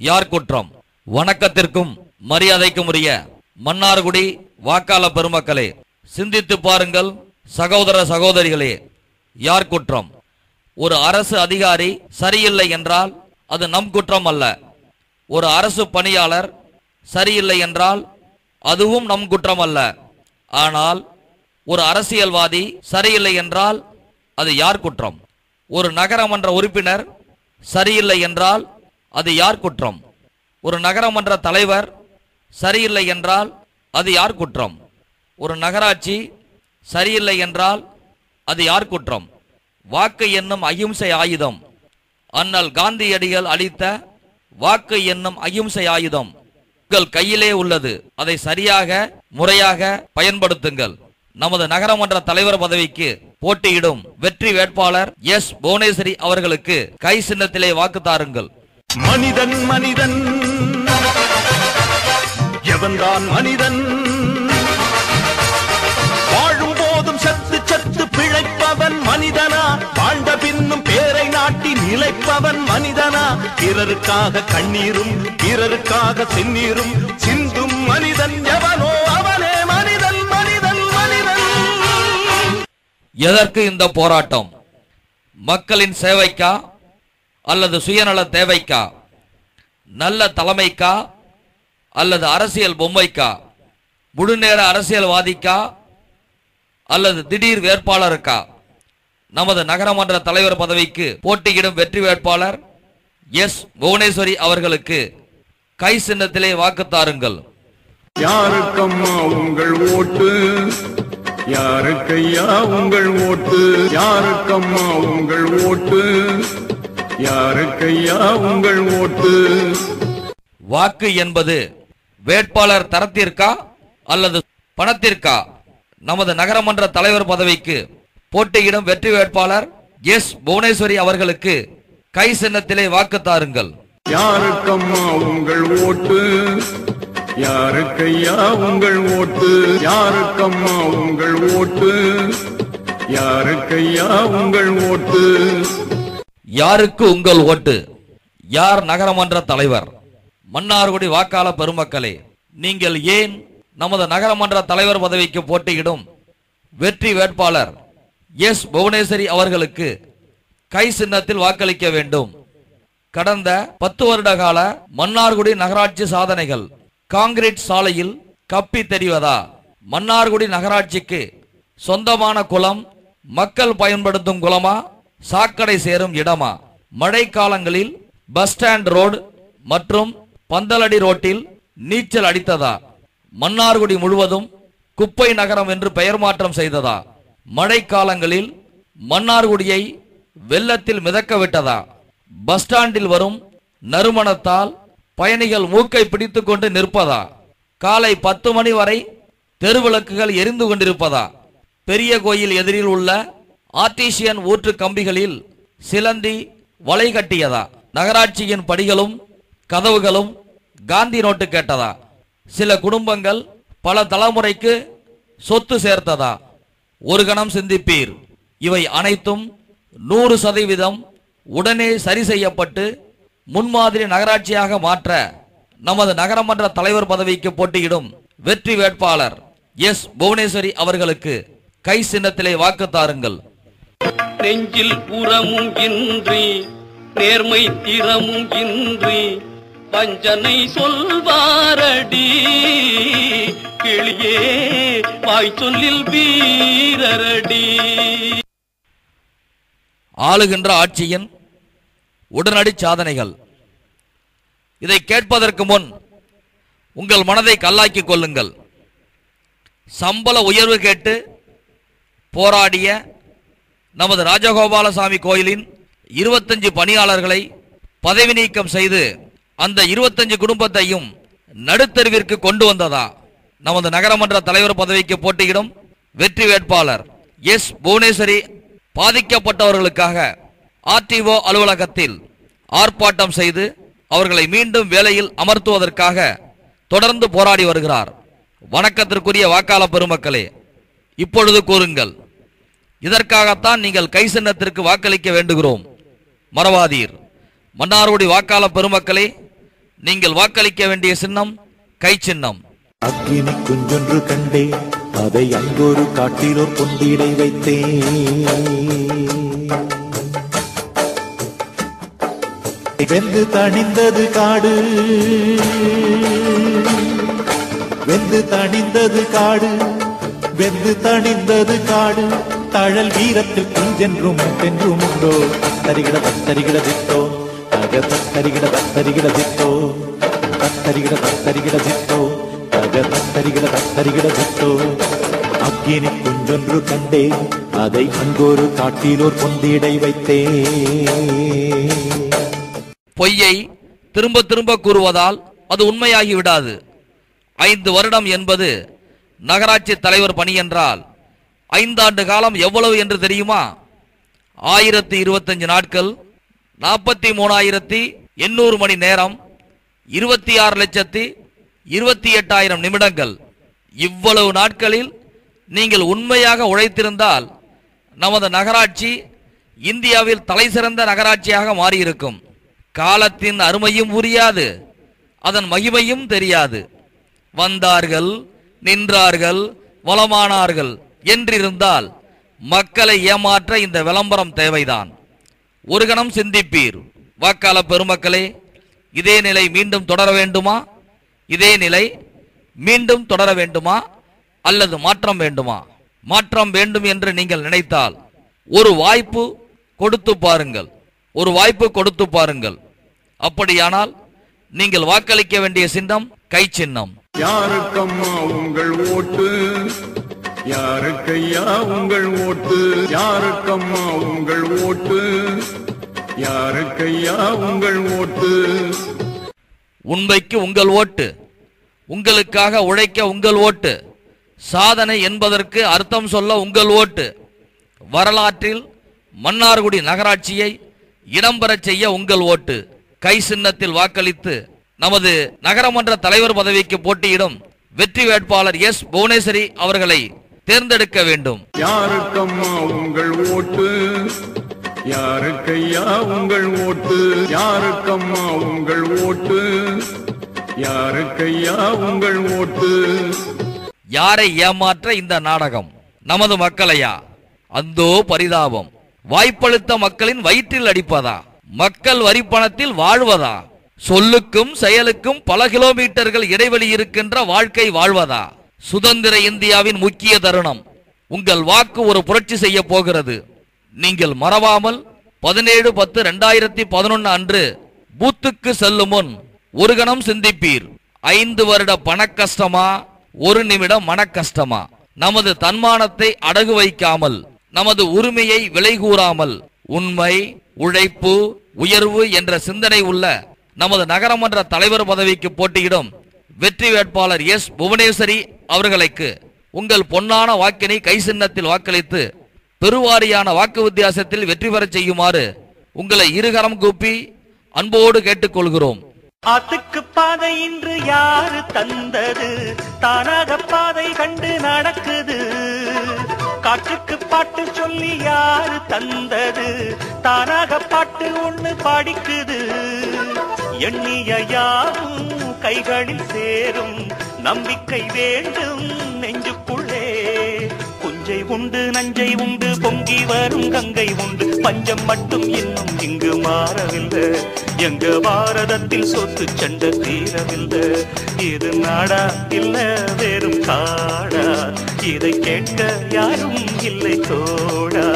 யார் குற்றம்? வணக்கத்திற்கும் மரியாதைக்கும் உரிய மன்னார்குடி வாக்காளர் பெருமக்களே, சிந்தித்து பாருங்கள். சகோதர சகோதரிகளே, யார் குற்றம்? ஒரு அரசு அதிகாரி சரியில்லை என்றால் அது நம் குற்றம் அல்ல. ஒரு அரசு பணியாளர் சரியில்லை என்றால் அதுவும் நம் குற்றம் அல்ல. ஆனால் ஒரு அரசியல்வாதி சரியில்லை என்றால் அது யார் குற்றம்? ஒரு நகரமன்ற உறுப்பினர் சரியில்லை என்றால் அது யார் குற்றம்? ஒரு நகரமன்ற தலைவர் சரியில்லை என்றால் அது யார் குற்றம்? ஒரு நகராட்சி சரியில்லை என்றால் அது யார் குற்றம்? வாக்கு என்னும் அகிம்சை ஆயுதம், அண்ணல் காந்தியடிகள் அளித்த வாக்கு என்னும் அகிம்சை ஆயுதம் உங்கள் கையிலே உள்ளது. அதை சரியாக முறையாக பயன்படுத்துங்கள். நமது நகரமன்ற தலைவர் பதவிக்கு போட்டியிடும் வெற்றி வேட்பாளர் எஸ் புவனேஸ்வரி அவர்களுக்கு கை சின்னத்திலே வாக்கு தாருங்கள். மனிதன் மனிதன் எவன்தான் மனிதன்? வாழும் போதும் சத்து சத்து பிழைப்பவன் மனிதனா? வாழ்ந்த பின்னும் பேரை நாட்டி நிலைப்பவன் மனிதனா? பிறருக்காக கண்ணீரும் பிறருக்காக செந்நீரும் சிந்தும் மனிதன் எவனோ அவனே மனிதன் மனிதன் மனிதன். எதற்கு இந்த போராட்டம்? மக்களின் சேவைக்கா அல்லது சுயநல தேவைக்கா? நல்ல தலைமைக்கா அல்லது அரசியல் பொம்மைக்கா? முழுநேர அரசியல்வாதிக்கா அல்லது திடீர் வேட்பாளருக்கா? நமது நகரமன்ற தலைவர் பதவிக்கு போட்டியிடும் வெற்றி வேட்பாளர் எஸ் புவனேஸ்வரி அவர்களுக்கு கை சின்னத்திலே வாக்கு தாருங்கள். யாருக்கம்மா உங்கள் ஓட்டு? யாருக்கையா உங்கள் ஓட்டு? யாருக்கம்மா உங்கள் ஓட்டு? யாருக்கையா உங்கள் ஓட்டு? வாக்கு என்பது வேட்பாளர் தரத்திற்கா அல்லது பணத்திற்கா? நமது நகரமன்ற தலைவர் பதவிக்கு போட்டியிடும் வெற்றி வேட்பாளர் எஸ் புவனேஸ்வரி அவர்களுக்கு கை சின்னத்திலே வாக்கு தாருங்கள். யாருக்கம்மா உங்கள் ஓட்டு? யாருக்கையா உங்கள் ஓட்டு? யாருக்கம்மா உங்கள் ஓட்டு? யாருக்கையா உங்கள் ஓட்டு? யாருக்கு உங்கள் ஓட்டு? யார் நகரமன்ற தலைவர்? மன்னார்குடி வாக்காளர் பெருமக்களே, நீங்கள் ஏன் நமது நகரமன்ற தலைவர் பதவிக்கு போட்டியிடும் வெற்றி வேட்பாளர் எஸ் புவனேஸ்வரி அவர்களுக்கு கை சின்னத்தில் வாக்களிக்க வேண்டும்? கடந்த 10 வருட கால மன்னார்குடி நகராட்சி சாதனைகள் காங்கிரீட் சாலையில் கப்பி தெரிவதா? மன்னார்குடி நகராட்சிக்கு சொந்தமான குளம் மக்கள் பயன்படுத்தும் குளமா, சாக்கடை சேரும் இடமா? மழை காலங்களில் பஸ் ஸ்டாண்ட் ரோடு மற்றும் பந்தலடி ரோட்டில் நீச்சல் அடித்ததா? மன்னார்குடி முழுவதும் குப்பை நகரம் என்று பெயர் மாற்றம் செய்ததா? மழை காலங்களில் மன்னார்குடியை வெள்ளத்தில் மிதக்க விட்டதா? பஸ் ஸ்டாண்டில் வரும் நறுமணத்தால் பயணிகள் மூக்கை பிடித்துக் கொண்டு நிற்பதா? காலை 10 மணி வரை தெருவிளக்குகள் எரிந்து கொண்டிருப்பதா? பெரிய கோயில் எதிரில் உள்ள ஆர்டிசியன் ஊற்று கம்பிகளில் சிலந்தி வலை கட்டியதா? நகராட்சியின் படிகளும் கதவுகளும் காந்தி நோட்டு கேட்டதா? சில குடும்பங்கள் பல தலைமுறைக்கு சொத்து சேர்த்ததா? ஒரு கணம் சிந்திப்பீர். இவை அனைத்தும் 100% உடனே சரி செய்யப்பட்டு முன்மாதிரி நகராட்சியாக மாற்ற நமது நகரமன்ற தலைவர் பதவிக்கு போட்டியிடும் வெற்றி வேட்பாளர் எஸ் புவனேஸ்வரி அவர்களுக்கு கை சின்னத்திலே வாக்கு தாருங்கள். நெஞ்சில் புறமும் இன்றி நேர்மை திறமும் இன்றி வஞ்சனை சொல்வாரடி கிளியே வாய் சொல்லில் வீரரடி. ஆளுகின்ற ஆட்சியின் உடனடி சாதனைகள். இதை கேட்பதற்கு முன் உங்கள் மனதை கல்லாக்கிக் கொள்ளுங்கள். சம்பள உயர்வு கேட்டு போராடிய நமது ராஜகோபாலசாமி கோயிலின் 25 பணியாளர்களை பதவி நீக்கம் செய்து அந்த 25 குடும்பத்தையும் நடுத்தருவிற்கு கொண்டு வந்ததா? நமது நகரமன்ற தலைவர் பதவிக்கு போட்டியிடும் வெற்றி வேட்பாளர் எஸ் புவனேஸ்வரி பாதிக்கப்பட்டவர்களுக்காக ஆர்டிஓ அலுவலகத்தில் ஆர்ப்பாட்டம் செய்து அவர்களை மீண்டும் வேலையில் அமர்த்துவதற்காக தொடர்ந்து போராடி வருகிறார். வணக்கத்திற்குரிய வாக்காளர் பெருமக்களே, இப்பொழுது கூறுங்கள், இதற்காகத்தான் நீங்கள் கை சின்னத்திற்கு வாக்களிக்க வேண்டுகிறோம். மறவாதீர். மன்னார்குடி வாக்காளர் பெருமக்களே, நீங்கள் வாக்களிக்க வேண்டிய சின்னம் கை சின்னம். அக்கினி குஞ்சொன்று கண்டே, அதை அங்கொரு காட்டிலோ பொந்திடை வைத்தேன். வெந்து தணிந்தது காடு, வெந்து தணிந்தது காடு, வெந்து தணிந்தது காடு. தழல் வீரத்தில் குஞ்சென்றும் தென்றும் உண்டோ. தரிகிட தத்தரிகிட தித்தோ, தக தத்தரிகிட தத்தரிகிட தித்தோ, தத்தரிகிட தத்தரிகிட தித்தோ, தக தத்தரிகிட தத்தரிகிட தித்தோ. அக்கினி குஞ்சொன்று கண்டே, அதை அங்கொரு காட்டிலோர் பொந்திடை வைத்தேன். பொய்யை திரும்ப திரும்ப கூறுவதால் அது உண்மையாகி விடாது. 5 வருடம் என்பது நகராட்சி தலைவர் பணி என்றால் 5 ஆண்டு காலம் எவ்வளவு என்று தெரியுமா? 1025 நாட்கள், 43,800 மணி நேரம், 26,28,000 நிமிடங்கள். இவ்வளவு நாட்களில் நீங்கள் உண்மையாக உழைத்திருந்தால் நமது நகராட்சி இந்தியாவில் தலை சிறந்த நகராட்சியாக மாறியிருக்கும். காலத்தின் அருமையும் புரியாது, அதன் மகிமையும் தெரியாது. வந்தார்கள், நின்றார்கள், வளமானார்கள் என்றிருந்தால் மக்களை ஏமாற்ற இந்த விளம்பரம் தேவைதான். ஒரு கணம் சிந்திப்பீர். வாக்காள பெருமக்களே, இதே நிலை மீண்டும் தொடர வேண்டுமா? இதே நிலை மீண்டும் தொடர வேண்டுமா அல்லது மாற்றம் வேண்டுமா? மாற்றம் வேண்டும் என்று நீங்கள் நினைத்தால் ஒரு வாய்ப்பு கொடுத்து பாருங்கள், ஒரு வாய்ப்பு கொடுத்து பாருங்கள். அப்படியானால் நீங்கள் வாக்களிக்க வேண்டிய சின்னம் கை சின்னம். யாருக்கம்மா உங்கள் ஓட்டு, யாருக்கையா உங்கள் ஓட்டு, யாருக்கம்மா உங்கள் ஓட்டு, யாருக்கையா உங்கள் ஓட்டு. உண்மைக்கு உங்கள் ஓட்டு, உங்களுக்காக உழைக்க உங்கள் ஓட்டு, சாதனை என்பதற்கு அர்த்தம் சொல்ல உங்கள் ஓட்டு, வரலாற்றில் மன்னார்குடி நகராட்சியை இடம்பெறச் செய்ய உங்கள் ஓட்டு. கை சின்னத்தில் வாக்களித்து நமது நகரமன்ற தலைவர் பதவிக்கு போட்டியிடும் வெற்றி வேட்பாளர் எஸ் புவனேஸ்வரி அவர்களை தேர்ந்தெடுக்க வேண்டும். யாருக்கம்மா உங்கள் ஓட்டு, யாருக்கையா உங்கள் ஓட்டு, யாருக்கம்மா உங்கள் ஓட்டு, யாருக்கையா உங்கள் ஓட்டு. யாரை ஏமாற்ற இந்த நாடகம்? நமது மக்களையா? அந்தோ பரிதாபம். வாய்ப்பளித்த மக்களின் வயிற்றில் அடிப்பதா? மக்கள் வரிப்பணத்தில் வாழ்வதா? சொல்லுக்கும் செயலுக்கும் பல கிலோமீட்டர்கள் இடைவெளி இருக்கின்ற வாழ்க்கை வாழ்வதா? சுதந்திர இந்தியாவின் முக்கிய தருணம். உங்கள் வாக்கு ஒரு புரட்சி செய்ய போகிறது. நீங்கள் மறவாமல் 17/10/2011 அன்று பூத்துக்கு செல்லும் முன் ஒரு கணம் சிந்திப்பீர். 5 வருட பண கஷ்டமா, 1 நிமிடம் மன கஷ்டமா? நமது தன்மானத்தை அடகு வைக்காமல், நமது உரிமையை விலை கூறாமல், உண்மை, உழைப்பு, உயர்வு என்ற சிந்தனை உள்ள நமது நகரமன்ற தலைவர் பதவிக்கு போட்டியிடும் வெற்றி வேட்பாளர் எஸ் புவனேஸ்வரி அவர்களுக்கு உங்கள் பொன்னான வாக்கினை கை சின்னத்தில் வாக்களித்து பெருவாரியான வாக்கு வித்தியாசத்தில் வெற்றி பெறச் செய்யுமாறு உங்களை இருகரம் கூப்பி அன்போடு கேட்டுக்கொள்கிறோம். ஆத்துக்கு பாதை இன்று யாரு தந்தது? தானாக பாதை கண்டு நடக்குது. காற்றுக்கு பாட்டு சொல்லி யாரு தந்தது? தானாக பாட்டு ஒண்ணு பாடிக்குது. எண்ணிய யாவும் கைகளில் சேரும், நம்பிக்கை வேண்டும் நெஞ்சுக்குள்ளே. புஞ்சை உண்டு, நஞ்சை உண்டு, பொங்கி வரும் கங்கை உண்டு, பஞ்சம் மட்டும் இன்னும் இங்கு மாறவில்லை. எங்க பாரதத்தில் சொத்து சண்டை தீரவில்லை. இது நாடா இல்ல வெறும் காடா? இதை கேட்க யாரும் இல்லை தோடா.